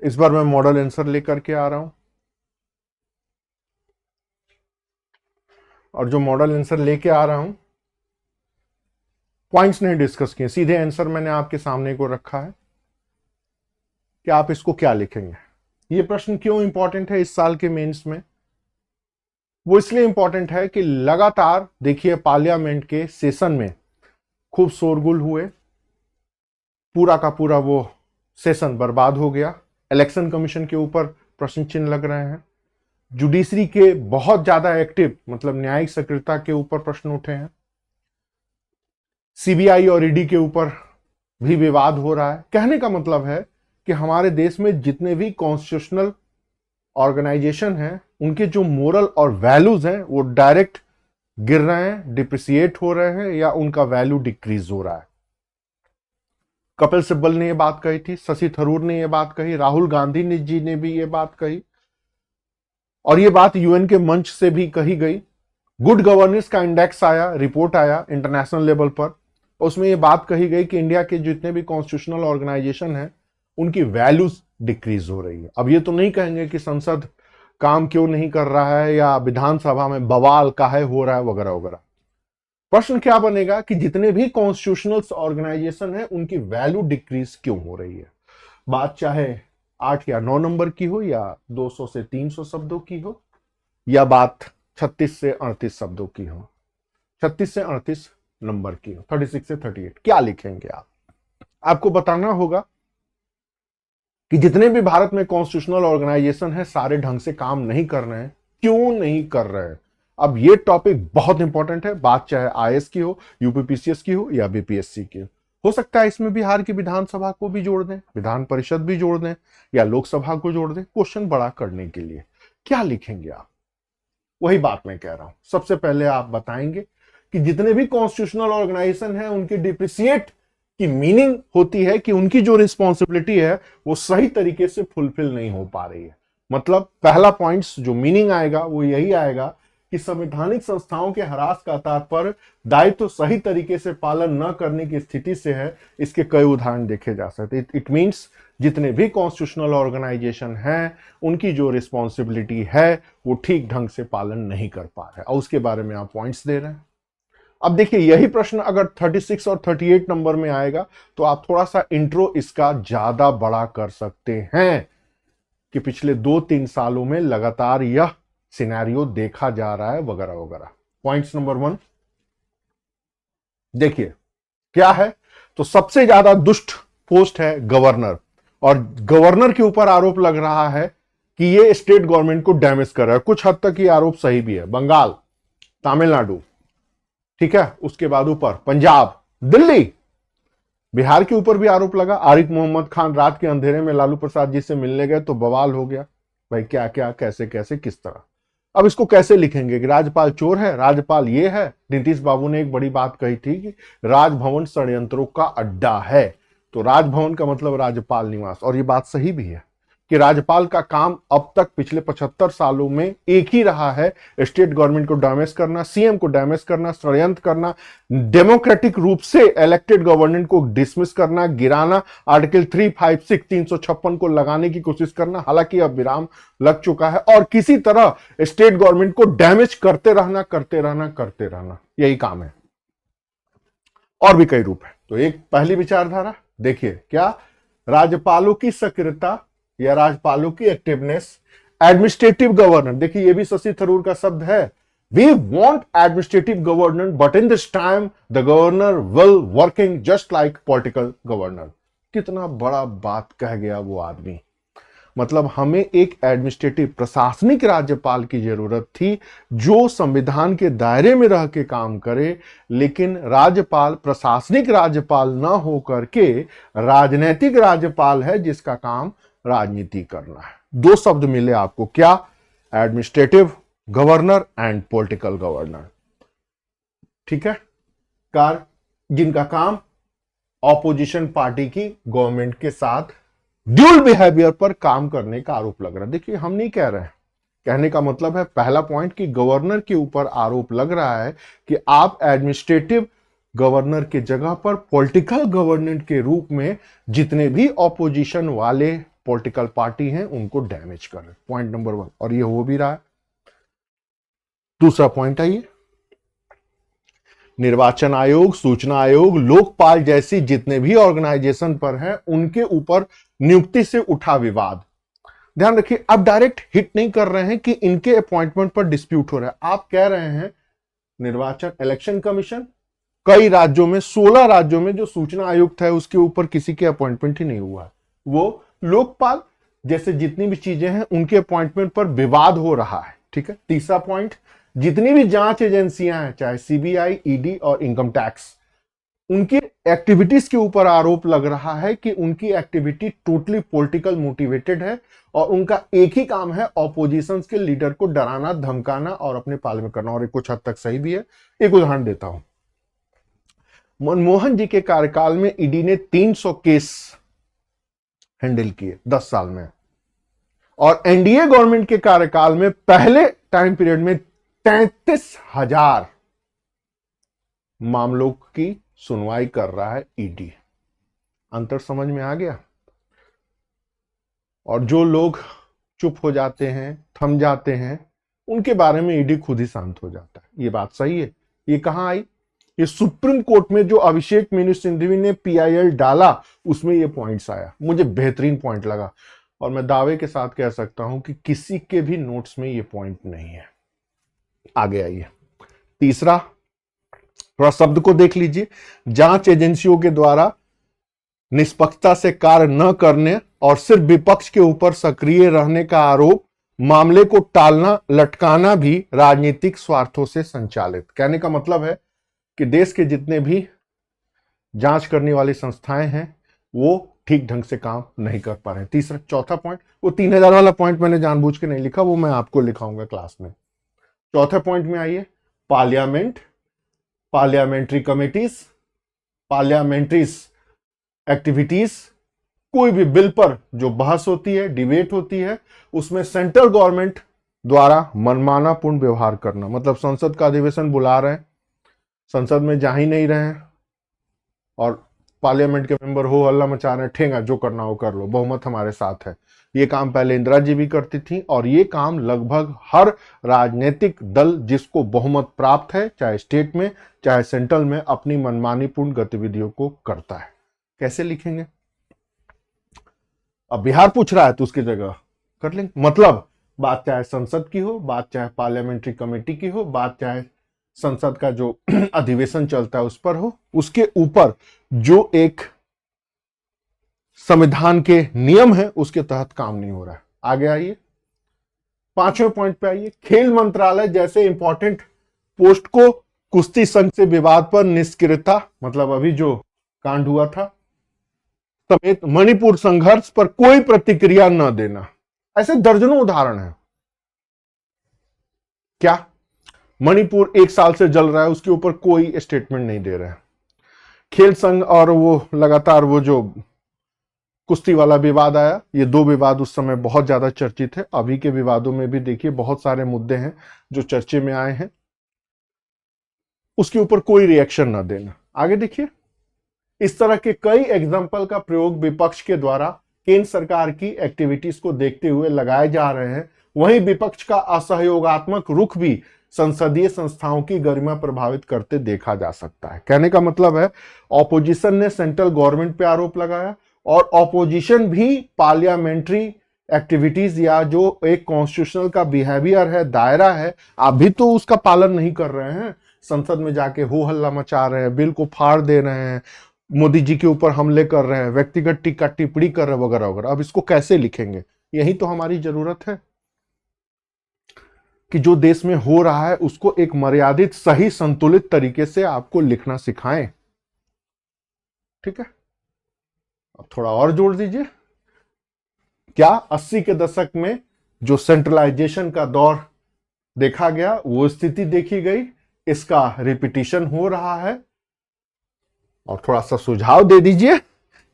इस बार मैं model answer लेकर के आ रहा हूं, और जो मॉडल आंसर लेके आ रहा हूं, पॉइंट्स नहीं डिस्कस किए, सीधे आंसर मैंने आपके सामने को रखा है कि आप इसको क्या लिखेंगे। ये प्रश्न क्यों इंपॉर्टेंट है इस साल के मेंस में? वो इसलिए इंपॉर्टेंट है कि लगातार देखिए पार्लियामेंट के सेशन में खूब शोरगुल हुए, पूरा का पूरा वो सेशन बर्बाद हो गया, इलेक्शन कमीशन के ऊपर प्रश्न चिन्ह लग रहे हैं, जुडिशरी के बहुत ज्यादा एक्टिव मतलब न्यायिक सक्रियता के ऊपर प्रश्न उठे हैं, सीबीआई और ईडी के ऊपर भी विवाद हो रहा है। कहने का मतलब है कि हमारे देश में जितने भी कॉन्स्टिट्यूशनल ऑर्गेनाइजेशन हैं उनके जो मोरल और वैल्यूज हैं वो डायरेक्ट गिर रहे हैं, डिप्रिसिएट हो रहे हैं, या उनका वैल्यू डिक्रीज हो रहा है। कपिल सिब्बल ने ये बात कही थी, शशि थरूर ने ये बात कही, राहुल गांधी जी ने भी ये बात कही, और ये बात यूएन के मंच से भी कही गई। गुड गवर्नेंस का इंडेक्स आया, रिपोर्ट आया इंटरनेशनल लेवल पर, उसमें ये बात कही गई कि इंडिया के जितने भी कॉन्स्टिट्यूशनल ऑर्गेनाइजेशन हैं उनकी वैल्यूज डिक्रीज हो रही है। अब ये तो नहीं कहेंगे कि संसद काम क्यों नहीं कर रहा है या विधानसभा में बवाल काहे हो रहा है वगैरह वगैरह। प्रश्न क्या बनेगा कि जितने भी कॉन्स्टिट्यूशनल ऑर्गेनाइजेशन है उनकी वैल्यू डिक्रीज क्यों हो रही है। बात चाहे 8 या 9 नंबर की हो, या 200 से 300 शब्दों की हो, या बात 36 से 38 शब्दों की हो, 36 से 38 नंबर की हो, 36 से 38, क्या लिखेंगे आप? आपको बताना होगा कि जितने भी भारत में कॉन्स्टिट्यूशनल ऑर्गेनाइजेशन है सारे ढंग से काम नहीं कर रहे हैं। क्यों नहीं कर रहे हैं? अब ये टॉपिक बहुत इंपॉर्टेंट है, बात चाहे आईएएस की हो, यूपीपीसीएस की हो, या बीपीएससी की हो सकता है इसमें बिहार की विधानसभा को भी जोड़ दें, विधान परिषद भी जोड़ दें, या लोकसभा को जोड़ दें, क्वेश्चन बड़ा करने के लिए। क्या लिखेंगे आप? वही बात मैं कह रहा हूं। सबसे पहले आप बताएंगे कि जितने भी कॉन्स्टिट्यूशनल ऑर्गेनाइजेशन है उनकी डिप्रिसिएट की मीनिंग होती है कि उनकी जो रिस्पॉन्सिबिलिटी है वो सही तरीके से फुलफिल नहीं हो पा रही है। मतलब पहला पॉइंट्स जो मीनिंग आएगा वो यही आएगा कि संवैधानिक संस्थाओं के ह्रास का तात्पर्य दायित्व सही तरीके से पालन न करने की स्थिति से है। इसके कई उदाहरण देखे जा सकते। इट मींस जितने भी कॉन्स्टिट्यूशनल ऑर्गेनाइजेशन हैं उनकी जो रिस्पॉन्सिबिलिटी है वो ठीक ढंग से पालन नहीं कर पा रहे, और उसके बारे में आप पॉइंट्स दे रहे हैं। अब देखिए यही प्रश्न अगर 36 और 38 नंबर में आएगा तो आप थोड़ा सा इंट्रो इसका ज्यादा बड़ा कर सकते हैं कि पिछले 2-3 सालों में लगातार यह सिनेरियो देखा जा रहा है वगैरह वगैरह। पॉइंट्स नंबर 1 देखिए क्या है, तो सबसे ज्यादा दुष्ट पोस्ट है गवर्नर, और गवर्नर के ऊपर आरोप लग रहा है कि ये स्टेट गवर्नमेंट को डैमेज कर रहा है। कुछ हद तक ये आरोप सही भी है। बंगाल, तमिलनाडु, ठीक है, उसके बाद ऊपर पंजाब, दिल्ली, बिहार के ऊपर भी आरोप लगा। आरिफ मोहम्मद खान रात के अंधेरे में लालू प्रसाद जी से मिलने गए तो बवाल हो गया। भाई क्या क्या, कैसे कैसे, किस तरह? अब इसको कैसे लिखेंगे कि राज्यपाल चोर है, राज्यपाल ये है? नीतीश बाबू ने एक बड़ी बात कही थी कि राजभवन षड्यंत्रों का अड्डा है, तो राजभवन का मतलब राज्यपाल निवास, और ये बात सही भी है कि राज्यपाल का काम अब तक पिछले 75 सालों में एक ही रहा है, स्टेट गवर्नमेंट को डैमेज करना, सीएम को डैमेज करना, षड्यंत्र करना, डेमोक्रेटिक रूप से इलेक्टेड गवर्नमेंट को डिसमिस करना, गिराना, आर्टिकल 356 356 को लगाने की कोशिश करना। हालांकि अब विराम लग चुका है, और किसी तरह स्टेट गवर्नमेंट को डैमेज करते रहना करते रहना करते रहना, यही काम है। और भी कई रूप है। तो एक पहली विचारधारा देखिए, क्या राज्यपालों की सक्रियता या राज्यपालों की एक्टिवनेस, एडमिनिस्ट्रेटिव गवर्नर, देखिए ये भी शशि थरूर का शब्द है, we want administrative governor but in this time the governor will working just like political governor. कितना बड़ा बात कह गया वो आदमी। मतलब हमें एक एडमिनिस्ट्रेटिव प्रशासनिक राज्यपाल की जरूरत थी जो संविधान के दायरे में रह के काम करे, लेकिन राज्यपाल प्रशासनिक राज्यपाल ना हो करके राजनैतिक राज्यपाल है जिसका काम राजनीति करना है। 2 शब्द मिले आपको, क्या? Administrative governor and political governor, ठीक है, जिनका काम ऑपोजिशन पार्टी की गवर्नमेंट के साथ ड्यूल बिहेवियर पर काम करने का आरोप लग रहा है। देखिए हम नहीं कह रहे हैं, कहने का मतलब है पहला पॉइंट कि गवर्नर के ऊपर आरोप लग रहा है कि आप एडमिनिस्ट्रेटिव गवर्नर के जगह पर पॉलिटिकल गवर्नर के रूप में जितने भी ऑपोजिशन वाले पॉलिटिकल पार्टी हैं उनको डैमेज कर रहे। पॉइंट नंबर 1, और ये हो भी रहा है। दूसरा पॉइंट आइए, निर्वाचन आयोग, सूचना आयोग, लोकपाल जैसी जितने भी ऑर्गेनाइजेशन पर हैं उनके ऊपर नियुक्ति से उठा विवाद। ध्यान रखिए, आप डायरेक्ट हिट नहीं कर रहे हैं कि इनके अपॉइंटमेंट पर डिस्प्यूट हो रहा है। आप कह रहे हैं निर्वाचन इलेक्शन कमीशन, कई राज्यों में 16 राज्यों में जो सूचना आयुक्त है उसके ऊपर किसी के अपॉइंटमेंट ही नहीं हुआ है। वो लोकपाल जैसे जितनी भी चीजें हैं उनके अपॉइंटमेंट पर विवाद हो रहा है। ठीक है। तीसरा पॉइंट, जितनी भी जांच एजेंसियां हैं, चाहे सीबीआई, ईडी और इनकम टैक्स, उनकी एक्टिविटीज के ऊपर आरोप लग रहा है कि उनकी एक्टिविटी टोटली पॉलिटिकल मोटिवेटेड है और उनका एक ही काम है ऑपोजिशन के लीडर को डराना, धमकाना और अपने पाले में करना। और एक कुछ हद तक सही भी है। एक उदाहरण देता हूं, मनमोहन जी के कार्यकाल में ईडी ने 300 केस हैंडल किए 10 साल में, और एनडीए गवर्नमेंट के कार्यकाल में पहले टाइम पीरियड में 33,000 मामलों की सुनवाई कर रहा है ईडी। अंतर समझ में आ गया? और जो लोग चुप हो जाते हैं, थम जाते हैं, उनके बारे में ईडी खुद ही शांत हो जाता है। ये बात सही है। ये कहां आई? ये सुप्रीम कोर्ट में जो अभिषेक मनु सिंघवी ने पीआईएल डाला उसमें ये पॉइंट्स आया। मुझे बेहतरीन पॉइंट लगा और मैं दावे के साथ कह सकता हूं कि किसी के भी नोट्स में ये पॉइंट नहीं है। आगे आइए, तीसरा, थोड़ा शब्द को देख लीजिए। जांच एजेंसियों के द्वारा निष्पक्षता से कार्य न करने और सिर्फ विपक्ष के ऊपर सक्रिय रहने का आरोप, मामले को टालना, लटकाना भी राजनीतिक स्वार्थों से संचालित। कहने का मतलब है कि देश के जितने भी जांच करने वाली संस्थाएं हैं वो ठीक ढंग से काम नहीं कर पा रहे हैं। तीसरा, चौथा पॉइंट, वो 3000 वाला पॉइंट मैंने जानबूझ के नहीं लिखा, वो मैं आपको लिखाऊंगा क्लास में। चौथे पॉइंट में आइए, पार्लियामेंट, पार्लियामेंट्री कमिटीज, पार्लियामेंट्रीज एक्टिविटीज, कोई भी बिल पर जो बहस होती है, डिबेट होती है, उसमें सेंट्रल गवर्नमेंट द्वारा मनमानापूर्ण व्यवहार करना। मतलब संसद का अधिवेशन बुला रहे हैं, संसद में जा ही नहीं रहे हैं और पार्लियामेंट के मेंबर हो हल्ला मचा रहे हैं, ठेंगा जो करना हो कर लो, बहुमत हमारे साथ है। ये काम पहले इंदिरा जी भी करती थी और ये काम लगभग हर राजनीतिक दल जिसको बहुमत प्राप्त है, चाहे स्टेट में चाहे सेंट्रल में, अपनी मनमानीपूर्ण गतिविधियों को करता है। कैसे लिखेंगे? अब बिहार पूछ रहा है तो उसकी जगह कर लेंगे। मतलब बात चाहे संसद की हो, बात चाहे पार्लियामेंट्री कमेटी की हो, बात चाहे संसद का जो अधिवेशन चलता है उस पर हो, उसके ऊपर जो एक संविधान के नियम है उसके तहत काम नहीं हो रहा है। आगे आइए, पांचवें पॉइंट पे आइए, खेल मंत्रालय जैसे इंपॉर्टेंट पोस्ट को कुश्ती संघ से विवाद पर निष्क्रियता, मतलब अभी जो कांड हुआ था, समेत मणिपुर संघर्ष पर कोई प्रतिक्रिया न देना। ऐसे दर्जनों उदाहरण हैं। क्या मणिपुर 1 साल से जल रहा है, उसके ऊपर कोई स्टेटमेंट नहीं दे रहे हैं। खेल संघ और वो लगातार वो जो कुश्ती वाला विवाद आया, ये 2 विवाद उस समय बहुत ज्यादा चर्चित है। अभी के विवादों में भी देखिए बहुत सारे मुद्दे हैं जो चर्चे में आए हैं, उसके ऊपर कोई रिएक्शन न देना। आगे देखिए, इस तरह के कई एग्जाम्पल का प्रयोग विपक्ष के द्वारा केंद्र सरकार की एक्टिविटीज को देखते हुए लगाए जा रहे हैं। वहीं विपक्ष का असहयोगात्मक रुख भी संसदीय संस्थाओं की गरिमा प्रभावित करते देखा जा सकता है। कहने का मतलब है, ऑपोजिशन ने सेंट्रल गवर्नमेंट पे आरोप लगाया और ऑपोजिशन भी पार्लियामेंट्री एक्टिविटीज या जो एक कॉन्स्टिट्यूशनल का बिहेवियर है, दायरा है, आप भी तो उसका पालन नहीं कर रहे हैं। संसद में जाके हो हल्ला मचा रहे हैं, बिल को फाड़ दे रहे हैं, मोदी जी के ऊपर हमले कर रहे हैं, व्यक्तिगत टीका टिप्पणी कर रहे हैं, वगैरह वगैरह। अब इसको कैसे लिखेंगे? यही तो हमारी जरूरत है कि जो देश में हो रहा है उसको एक मर्यादित, सही, संतुलित तरीके से आपको लिखना सिखाएं। ठीक है, अब थोड़ा और जोड़ दीजिए। क्या 80 के दशक में जो सेंट्रलाइजेशन का दौर देखा गया, वो स्थिति देखी गई, इसका रिपीटिशन हो रहा है। और थोड़ा सा सुझाव दे दीजिए,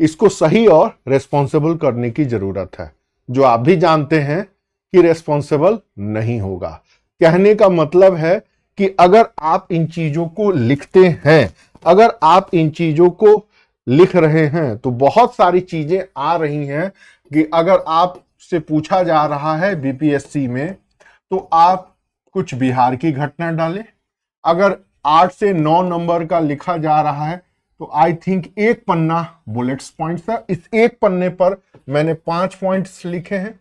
इसको सही और रेस्पॉन्सिबल करने की जरूरत है, जो आप भी जानते हैं कि रेस्पॉन्सिबल नहीं होगा। कहने का मतलब है कि अगर आप इन चीजों को लिखते हैं, अगर आप इन चीजों को लिख रहे हैं, तो बहुत सारी चीजें आ रही हैं कि अगर आपसे पूछा जा रहा है बीपीएससी में तो आप कुछ बिहार की घटना डालें। अगर 8 से 9 नंबर का लिखा जा रहा है तो आई थिंक एक पन्ना बुलेट्स पॉइंट्स है, इस एक पन्ने पर मैंने 5 पॉइंट्स लिखे हैं।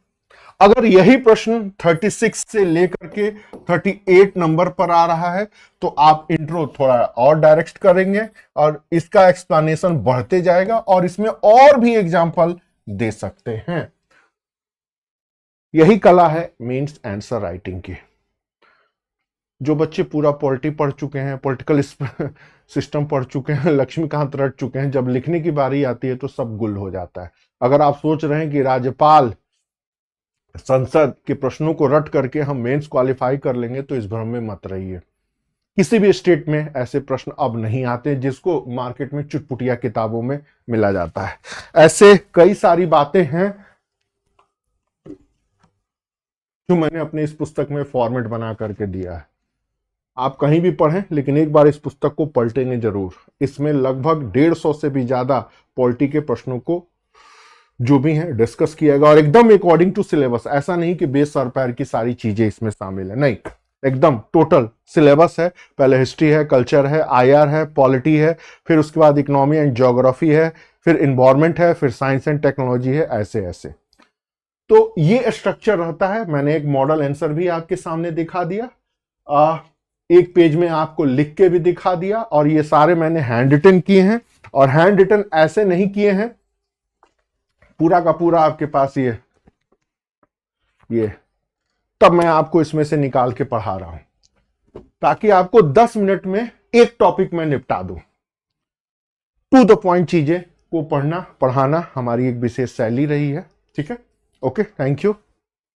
अगर यही प्रश्न 36 से लेकर के 38 नंबर पर आ रहा है तो आप इंट्रो थोड़ा और डायरेक्ट करेंगे और इसका एक्सप्लेनेशन बढ़ते जाएगा और इसमें और भी एग्जाम्पल दे सकते हैं। यही कला है मीन्स आंसर राइटिंग की। जो बच्चे पूरा पॉलिटी पढ़ चुके हैं, पॉलिटिकल सिस्टम पढ़ चुके हैं, लक्ष्मीकांत रट चुके हैं, जब लिखने की बारी आती है तो सब गुल हो जाता है। अगर आप सोच रहे हैं कि राज्यपाल संसद के प्रश्नों को रट करके हम मेंस क्वालिफाई कर लेंगे तो इस भ्रम में मत रहिए। किसी भी स्टेट में ऐसे प्रश्न अब नहीं आते जिसको मार्केट में चुटपुटिया किताबों में मिला जाता है। ऐसे कई सारी बातें हैं जो मैंने अपने इस पुस्तक में फॉर्मेट बना करके दिया है। आप कहीं भी पढ़ें लेकिन एक बार इस पुस्तक को पलटेंगे जरूर। इसमें लगभग 150 से भी ज्यादा पॉलिटी के प्रश्नों को जो भी है डिस्कस किया गया और एकदम अकॉर्डिंग टू सिलेबस। ऐसा नहीं कि बेस और पैर की सारी चीजें इसमें शामिल है, नहीं, एकदम टोटल सिलेबस है। पहले हिस्ट्री है, कल्चर है, आईआर है, पॉलिटी है, फिर उसके बाद इकोनॉमी एंड ज्योग्राफी है, फिर इन्वायरमेंट है, फिर साइंस एंड टेक्नोलॉजी है, ऐसे ऐसे। तो ये स्ट्रक्चर रहता है। मैंने एक मॉडल आंसर भी आपके सामने दिखा दिया, एक पेज में आपको लिख के भी दिखा दिया, और ये सारे मैंने हैंड रिटन किए हैं। और हैंड रिटन ऐसे नहीं किए हैं पूरा का पूरा आपके पास ये तब मैं आपको इसमें से निकाल के पढ़ा रहा हूं ताकि आपको 10 मिनट में एक टॉपिक में निपटा दूं। टू द पॉइंट चीजें को पढ़ना पढ़ाना हमारी एक विशेष शैली रही है। ठीक है, ओके, थैंक यू।